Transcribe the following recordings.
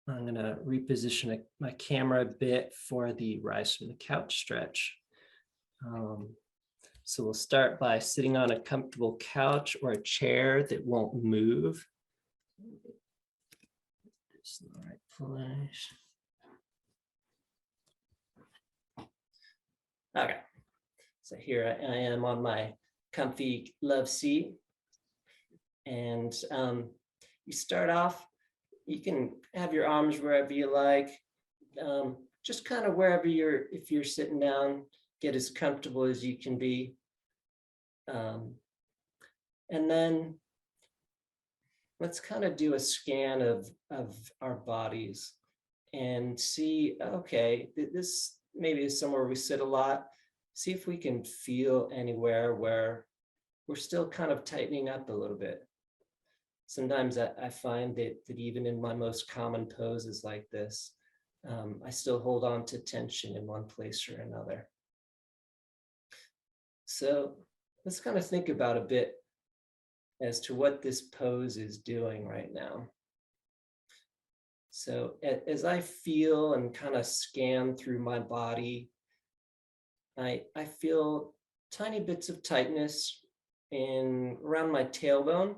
I'm going to reposition my camera a bit for the rise from the couch stretch. So we'll start by sitting on a comfortable couch or a chair that won't move. This is the right place. Okay, so here I am on my comfy love seat. And you start off, you can have your arms wherever you like, just kind of wherever if you're sitting down, get as comfortable as you can be. And then let's kind of do a scan of our bodies and see, okay, this maybe is somewhere we sit a lot. See if we can feel anywhere where we're still kind of tightening up a little bit. Sometimes I find that even in my most common poses like this, I still hold on to tension in one place or another. So let's kind of think about a bit as to what this pose is doing right now. So as I feel and kind of scan through my body, I feel tiny bits of tightness around my tailbone.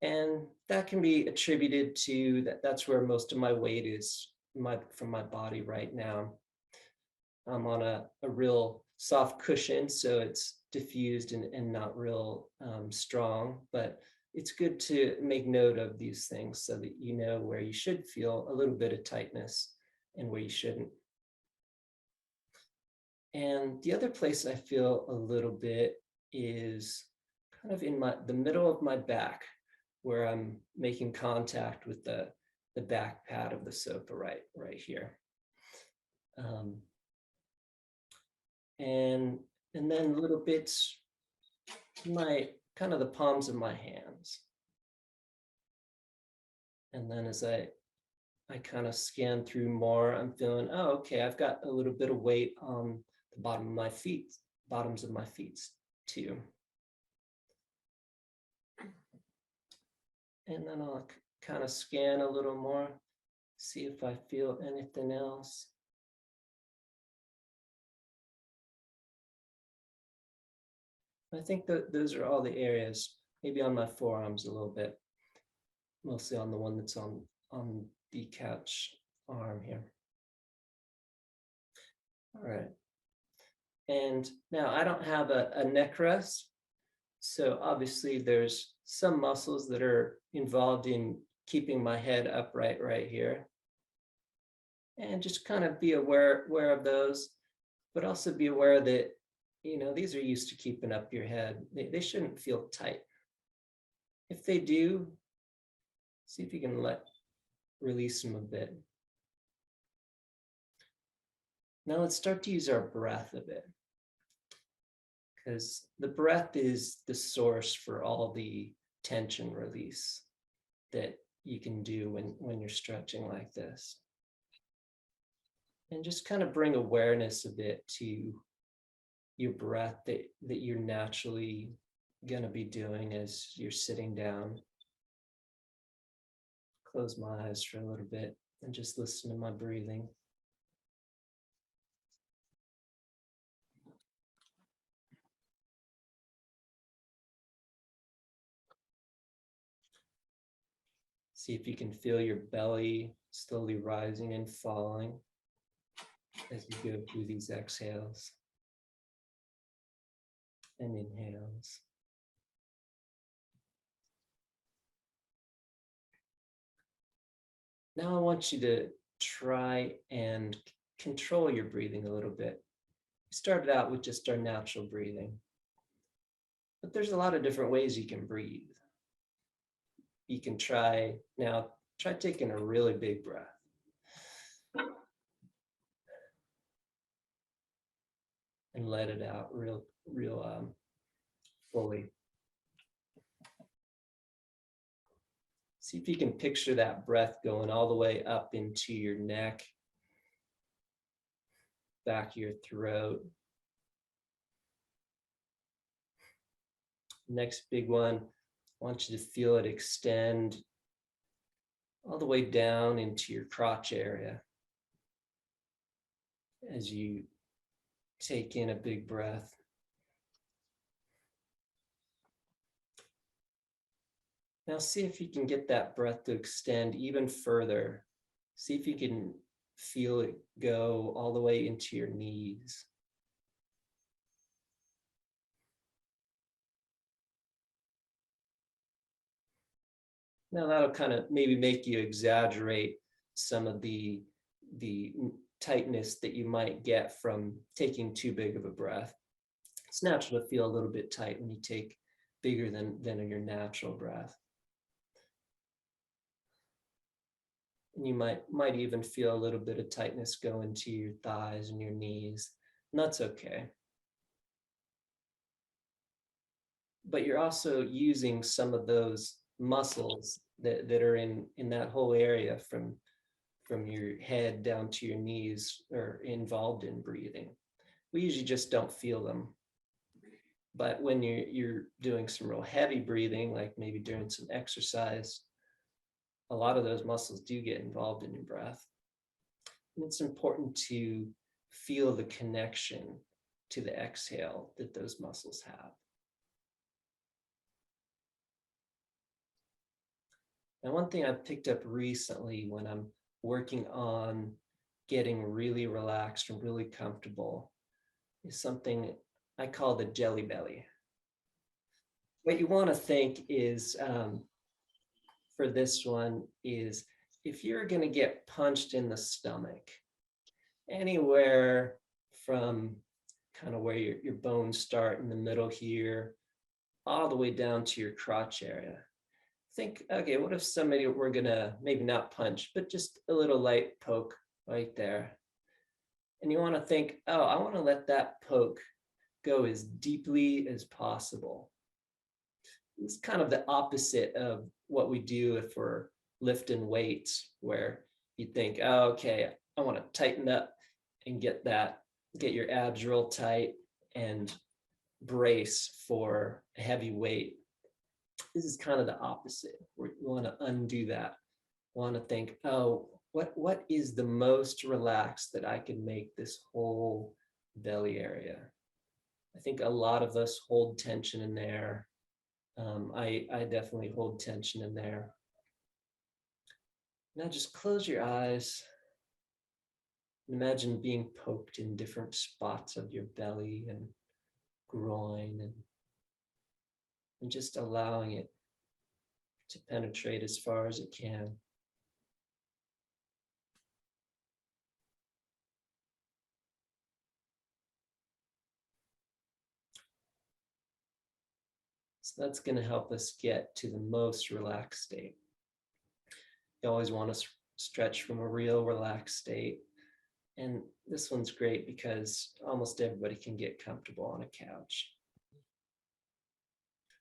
And that can be attributed to that's where most of my weight is from my body right now. I'm on a real soft cushion, so it's diffused and not real strong, but it's good to make note of these things so that you know where you should feel a little bit of tightness and where you shouldn't. And the other place I feel a little bit is kind of in the middle of my back, where I'm making contact with the back pad of the sofa right here. And then little bits, kind of the palms of my hands. And then as I kind of scan through more, I'm feeling, oh, okay, I've got a little bit of weight on the bottoms of my feet too. And then I'll kind of scan a little more, see if I feel anything else. I think that those are all the areas, maybe on my forearms a little bit, mostly on the one that's on the couch arm here. All right. And now I don't have a neck rest. So obviously there's some muscles that are involved in keeping my head upright right here. And just kind of be aware of those, but also be aware that, these are used to keeping up your head. They shouldn't feel tight. If they do, see if you can release them a bit. Now let's start to use our breath a bit, because the breath is the source for all the tension release that you can do when you're stretching like this. And just kind of bring awareness a bit to your breath that you're naturally going to be doing as you're sitting down. Close my eyes for a little bit and just listen to my breathing. See if you can feel your belly slowly rising and falling as you go through these exhales and inhales. Now I want you to try and control your breathing a little bit. We started out with just our natural breathing, but there's a lot of different ways you can breathe. You can try taking a really big breath. And let it out real fully. See if you can picture that breath going all the way up into your neck, back of your throat. Next big one, I want you to feel it extend all the way down into your crotch area as you take in a big breath. Now see if you can get that breath to extend even further. See if you can feel it go all the way into your knees. Now that'll kind of maybe make you exaggerate some of the tightness that you might get from taking too big of a breath. It's natural to feel a little bit tight when you take bigger than your natural breath. And you might even feel a little bit of tightness go into your thighs and your knees, and that's okay. But you're also using some of those muscles that are in that whole area from your head down to your knees are involved in breathing. We usually just don't feel them. But when you're doing some real heavy breathing, like maybe during some exercise, a lot of those muscles do get involved in your breath. And it's important to feel the connection to the exhale that those muscles have. And one thing I've picked up recently when I'm working on getting really relaxed and really comfortable is something I call the jelly belly. What you want to think is, for this one, is if you're going to get punched in the stomach, anywhere from kind of where your bones start in the middle here, all the way down to your crotch area. Think, okay, what if somebody were gonna maybe not punch, but just a little light poke right there? And you want to think, oh, I want to let that poke go as deeply as possible. It's kind of the opposite of what we do if we're lifting weights, where you think, oh, okay, I want to tighten up and get your abs real tight and brace for a heavy weight. This is kind of the opposite. We want to undo that. We want to think, oh, what is the most relaxed that I can make this whole belly area? I think a lot of us hold tension in there. I definitely hold tension in there. Now just close your eyes. Imagine being poked in different spots of your belly and groin, and just allowing it to penetrate as far as it can. So that's going to help us get to the most relaxed state. You always want to stretch from a real relaxed state. And this one's great because almost everybody can get comfortable on a couch.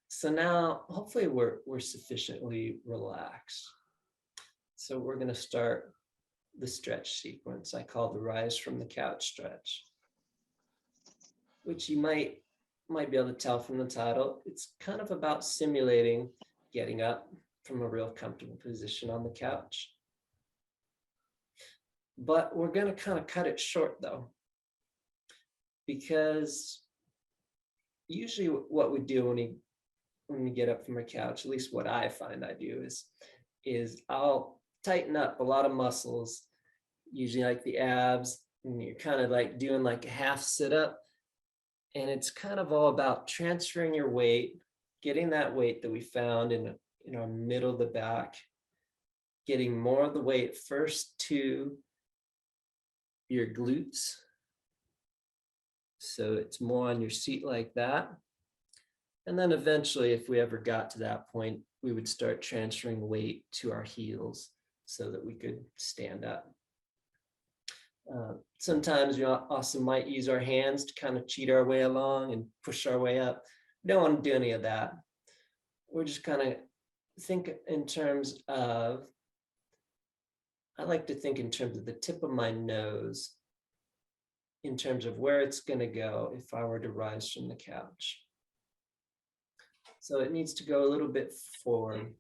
So now, hopefully we're sufficiently relaxed. So we're going to start the stretch sequence I call the rise from the couch stretch, which you might be able to tell from the title. It's kind of about simulating getting up from a real comfortable position on the couch. But we're going to kind of cut it short though, because usually what we do when we get up from a couch, at least what I find I do is I'll tighten up a lot of muscles, usually like the abs, and you're kind of like doing like a half sit up. And it's kind of all about transferring your weight, getting that weight that we found in our middle of the back, getting more of the weight first to your glutes. So it's more on your seat like that. And then eventually, if we ever got to that point, we would start transferring weight to our heels so that we could stand up. Sometimes we also might use our hands to kind of cheat our way along and push our way up. We don't want to do any of that. We're just kind of think in terms of, I like to think in terms of the tip of my nose, in terms of where it's going to go if I were to rise from the couch. So it needs to go a little bit forward.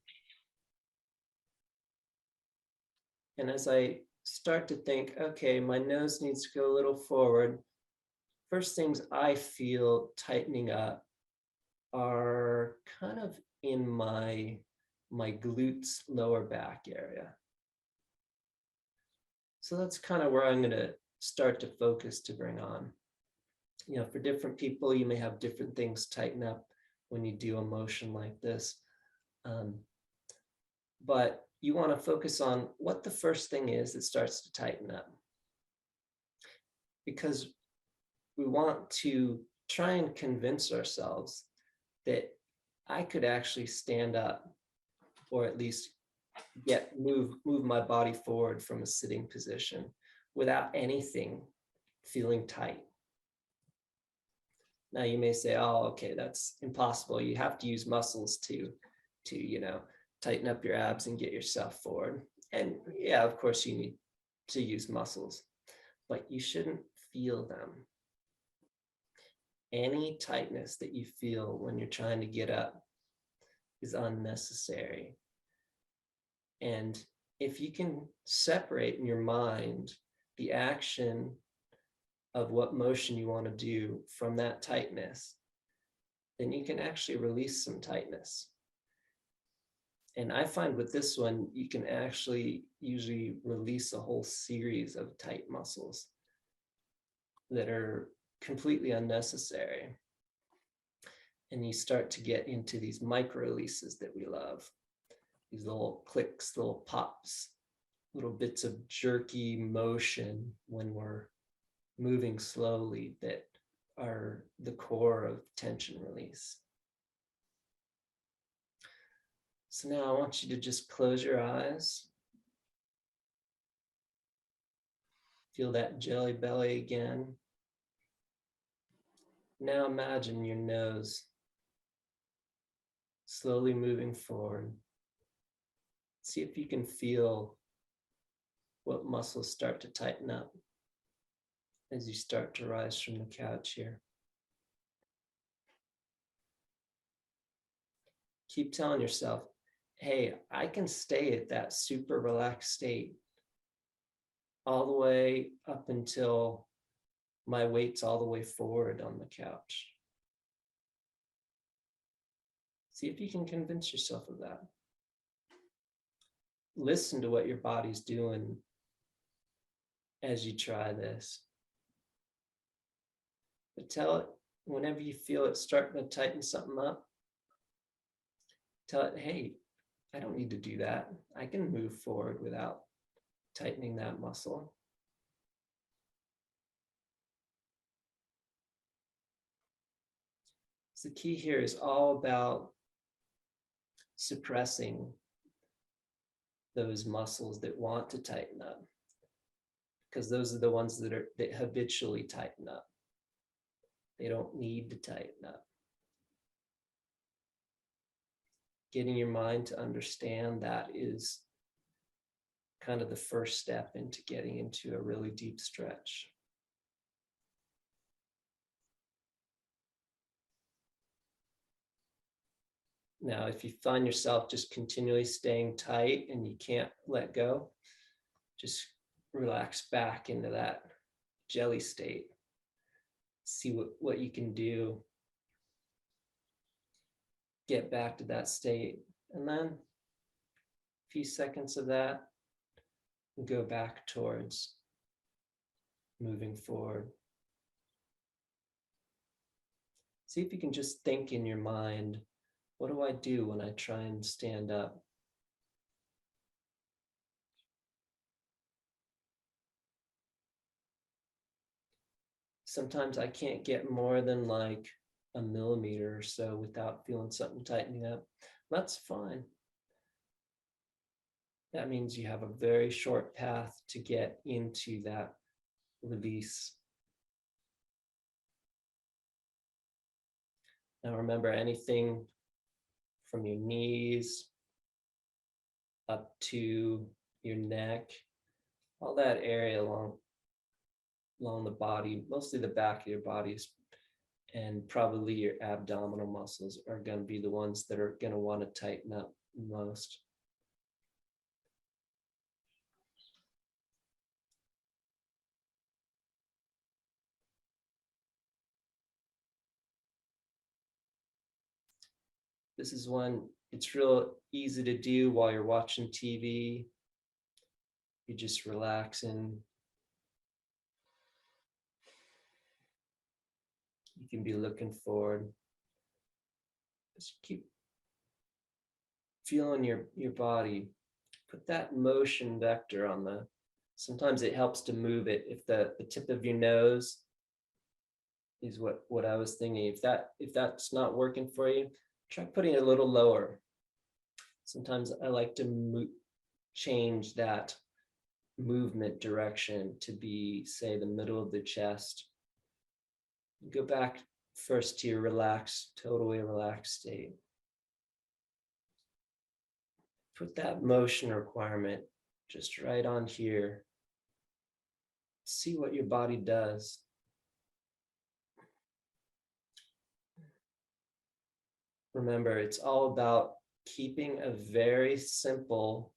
And as I start to think, okay, my nose needs to go a little forward, first things I feel tightening up are kind of in my glutes lower back area. So that's kind of where I'm going to start to focus to bring on. You know, for different people, you may have different things tighten up when you do a motion like this. But you want to focus on what the first thing is that starts to tighten up. Because we want to try and convince ourselves that I could actually stand up, or at least move my body forward from a sitting position without anything feeling tight. Now you may say, oh, okay, that's impossible. You have to use muscles to tighten up your abs and get yourself forward. And yeah, of course you need to use muscles, but you shouldn't feel them. Any tightness that you feel when you're trying to get up is unnecessary. And if you can separate in your mind the action of what motion you want to do from that tightness, then you can actually release some tightness. And I find with this one, you can actually usually release a whole series of tight muscles that are completely unnecessary. And you start to get into these micro releases that we love. These little clicks, little pops, little bits of jerky motion when we're moving slowly that are the core of tension release. So now I want you to just close your eyes. Feel that jelly belly again. Now imagine your nose slowly moving forward. See if you can feel what muscles start to tighten up as you start to rise from the couch here. Keep telling yourself, hey, I can stay at that super relaxed state all the way up until my weight's all the way forward on the couch. See if you can convince yourself of that. Listen to what your body's doing as you try this. But tell it, whenever you feel it starting to tighten something up, tell it, hey, I don't need to do that. I can move forward without tightening that muscle. So the key here is all about suppressing those muscles that want to tighten up, because those are the ones that habitually tighten up. They don't need to tighten up. Getting your mind to understand that is kind of the first step into getting into a really deep stretch. Now, if you find yourself just continually staying tight and you can't let go, just relax back into that jelly state. See what you can do. Get back to that state. And then a few seconds of that, and go back towards moving forward. See if you can just think in your mind, what do I do when I try and stand up? Sometimes I can't get more than like a millimeter or so without feeling something tightening up. That's fine. That means you have a very short path to get into that release. Now remember, anything from your knees up to your neck, all that area along the body, mostly the back of your body, and probably your abdominal muscles are going to be the ones that are going to want to tighten up most. This is one, it's real easy to do while you're watching TV. You're just relaxing. You can be looking forward. Just keep feeling your body. Put that motion vector on the, sometimes it helps to move it. If the tip of your nose is what I was thinking. If that's not working for you, try putting it a little lower. Sometimes I like to change that movement direction to be, say, the middle of the chest. Go back first to your relaxed, totally relaxed state. Put that motion requirement just right on here. See what your body does. Remember, it's all about keeping a very simple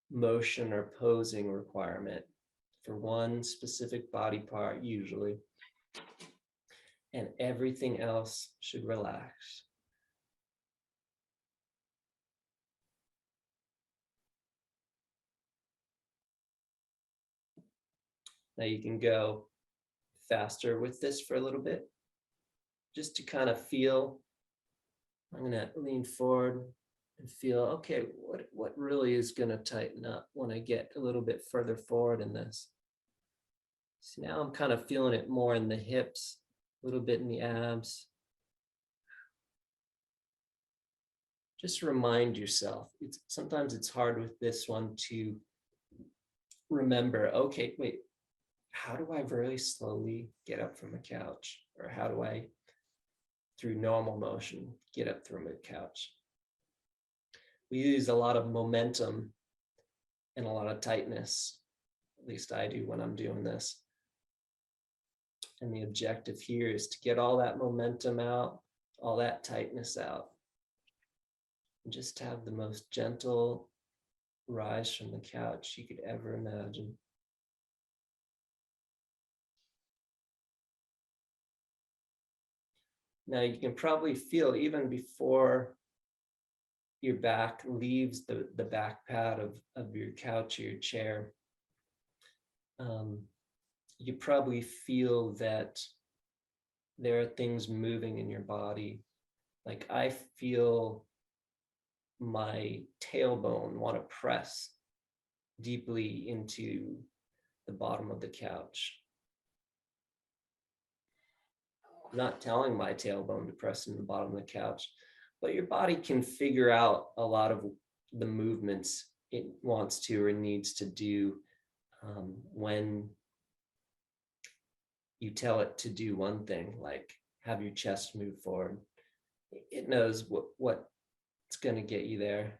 motion or posing requirement for one specific body part, usually, and everything else should relax. Now you can go faster with this for a little bit, just to kind of feel. I'm going to lean forward and feel, okay, what really is going to tighten up when I get a little bit further forward in this. So now I'm kind of feeling it more in the hips, a little bit in the abs. Just remind yourself, sometimes it's hard with this one to remember, okay, wait, how do I really slowly get up from a couch? Or how do I, through normal motion, get up from a couch? We use a lot of momentum and a lot of tightness. At least I do when I'm doing this. And the objective here is to get all that momentum out, all that tightness out. And just have the most gentle rise from the couch you could ever imagine. Now you can probably feel, even before your back leaves the back pad of your couch or your chair, you probably feel that there are things moving in your body. Like I feel my tailbone want to press deeply into the bottom of the couch. I'm not telling my tailbone to press in the bottom of the couch, but your body can figure out a lot of the movements it wants to or needs to do when you tell it to do one thing, like have your chest move forward. It knows what's going to get you there.